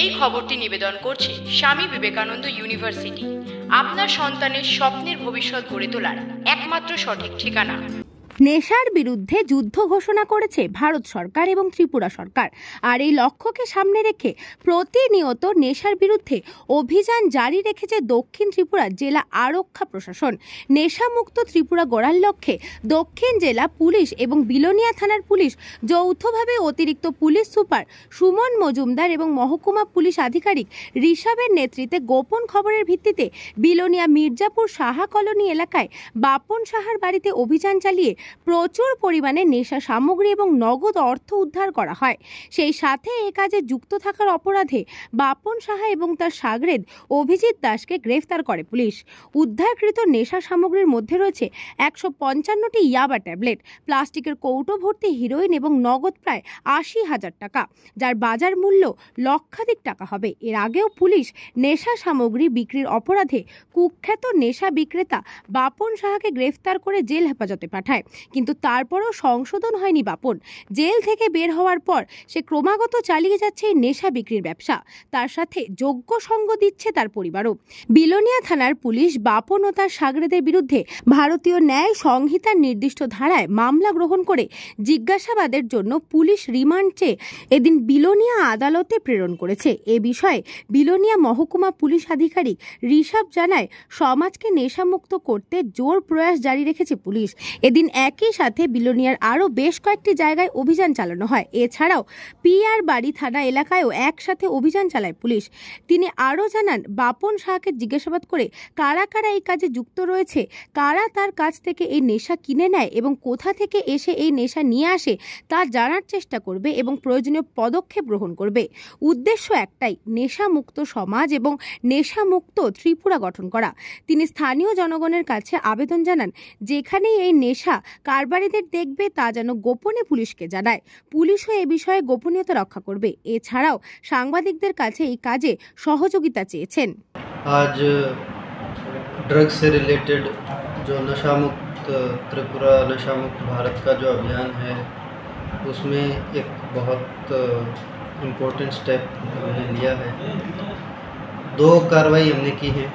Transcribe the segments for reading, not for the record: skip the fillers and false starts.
এই খবরটি নিবেদন করছে স্বামী বিবেকানন্দ ইউনিভার্সিটি, আপনার সন্তানের স্বপ্নের ভবিষ্যৎ গড়ে তোলার একমাত্র সঠিক ঠিকানা। নেশার বিরুদ্ধে যুদ্ধ ঘোষণা করেছে ভারত সরকার এবং ত্রিপুরা সরকার। আর এই লক্ষ্যকে সামনে রেখে প্রতিনিয়ত নেশার বিরুদ্ধে অভিযান জারি রেখেছে দক্ষিণ ত্রিপুরা জেলা আরক্ষা প্রশাসন। নেশামুক্ত ত্রিপুরা গড়ার লক্ষ্যে দক্ষিণ জেলা পুলিশ এবং বিলোনিয়া থানার পুলিশ যৌথভাবে অতিরিক্ত পুলিশ সুপার সুমন মজুমদার এবং মহকুমা পুলিশ আধিকারিক ঋষভের নেতৃত্বে গোপন খবরের ভিত্তিতে বিলোনিয়া মির্জাপুর সাহা কলোনি এলাকায় বাপন সাহার বাড়িতে অভিযান চালিয়ে প্রচুর পরিমাণে নেশা সামগ্রী এবং নগদ অর্থ উদ্ধার করা হয়। সেই সাথে এ কাজে যুক্ত থাকার অপরাধে বাপন সাহা এবং তার সাগরেদ অভিজিৎ দাসকে গ্রেফতার করে পুলিশ। উদ্ধারকৃত নেশা সামগ্রীর মধ্যে রয়েছে 155টি ইয়াবা ট্যাবলেট, প্লাস্টিকের কৌটো ভর্তি হিরোইন এবং নগদ প্রায় 80,000 টাকা, যার বাজার মূল্য লক্ষাধিক টাকা হবে। এর আগেও পুলিশ নেশা সামগ্রী বিক্রির অপরাধে কুখ্যাত নেশা বিক্রেতা বাপন সাহাকে গ্রেফতার করে জেল হেফাজতে পাঠায়, কিন্তু তারপরও সংশোধন হয়নি বাপন। জেল থেকে বের হওয়ার পর সে ক্রমাগত চালিয়ে যাচ্ছে এই নেশা বিক্রির ব্যবসা। তার সাথে যোগ্য সঙ্গ দিচ্ছে তার পরিবারও। বিলোনিয়া থানার পুলিশ বাপন ও তার সাগরেদের বিরুদ্ধে ভারতীয় ন্যায় সংহিতার নির্দিষ্ট ধারায় মামলা গ্রহণ করে জিজ্ঞাসাবাদের জন্য পুলিশ রিমান্ড চেয়ে এদিন বিলোনিয়া আদালতে প্রেরণ করেছে। এ বিষয়ে বিলোনিয়া মহকুমা পুলিশ আধিকারিক ঋষভ জানায়, সমাজকে নেশামুক্ত করতে জোর প্রয়াস জারি রেখেছে পুলিশ। এদিন একই সাথে বিলোনিয়ার আরও বেশ কয়েকটি জায়গায় অভিযান চালানো হয়। এছাড়াও পিআর বাড়ি থানা এলাকায়ও একসাথে অভিযান চালায় পুলিশ। তিনি আরও জানান, বাপন শাহকে জিজ্ঞাসাবাদ করে কারা কারা এই কাজে যুক্ত রয়েছে, কারা তার কাছ থেকে এই নেশা কিনে নেয় এবং কোথা থেকে এসে এই নেশা নিয়ে আসে তা জানার চেষ্টা করবে এবং প্রয়োজনীয় পদক্ষেপ গ্রহণ করবে। উদ্দেশ্য একটাই, নেশামুক্ত সমাজ এবং নেশামুক্ত ত্রিপুরা গঠন করা। তিনি স্থানীয় জনগণের কাছে আবেদন জানান, যেখানেই এই নেশা কারবারিদের দেখবে তা যেন গোপনে পুলিশকে জানায়। পুলিশও এ বিষয়ে গোপনীয়তা রক্ষা করবে। এছাড়াও সাংবাদিকদের কাছে এই কাজে সহযোগিতা চেয়েছেন। आज ड्रग्स से रिलेटेड जो नशा मुक्त त्रिपुरा नशा मुक्त भारत का जो अभियान है, उसमें एक बहुत इम्पोर्टेंट स्टेप हमने लिया है। 2 कार्रवाई हमने की है,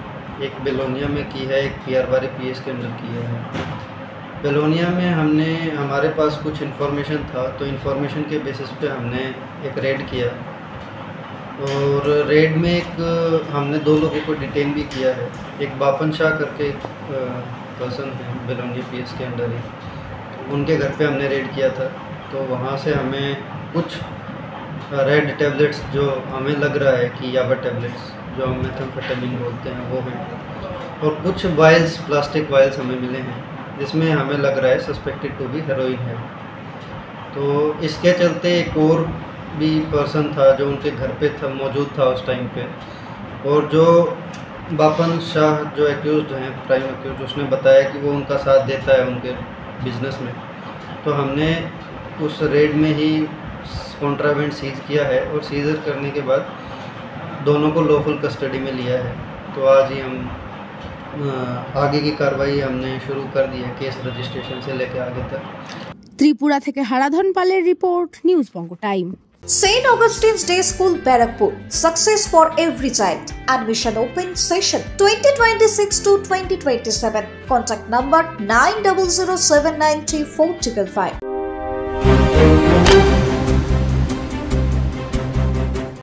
एक बेलोनिया में की है, एक पियरबारी पीएस के अंदर की है। बेलोनिया में हमने हमारे पास कुछ इन्फॉर्मेशन था, तो इन्फॉर्मेशन के बेसिस पे हमने एक रेड किया और रेड में एक हमने 2 लोगों को डिटेन भी किया है। एक बापन शाह करके पर्सन है बेलोनिया पीएस के अंदर ही, उनके घर पे हमने रेड किया था। तो वहाँ से हमें कुछ रेड टैबलेट्स जो हमें लग रहा है कि याबा टैबलेट्स जो हम मेथाम्फेटामिन बोलते हैं वो हैं, और कुछ वायल्स प्लास्टिक वायल्स हमें मिले हैं जिसमें हमें लग रहा है सस्पेक्टेड टू बी हेरोइन है। तो इसके चलते एक और भी पर्सन था जो उनके घर पे था, मौजूद था उस टाइम पे, और जो बापन शाह जो एक्यूज्ड हैं, प्राइम एक्यूज्ड, उसने बताया कि वो उनका साथ देता है उनके बिजनेस में। तो हमने उस रेड में ही कॉन्ट्राबैंड सीज किया है और सीजर करने के बाद दोनों को लॉफुल कस्टडी में लिया है। तो आज ही हम आगे की कार्रवाई हमने शुरू कर दी है, केस रजिस्ट्रेशन से लेकर आगे तक। ত্রিপুরা থেকে হারাধন পালের report, news Banga time. St. Augustine's Day School, Barakpur. Success for every child. Admission open session 2026 to 2027. Contact number 9007934555.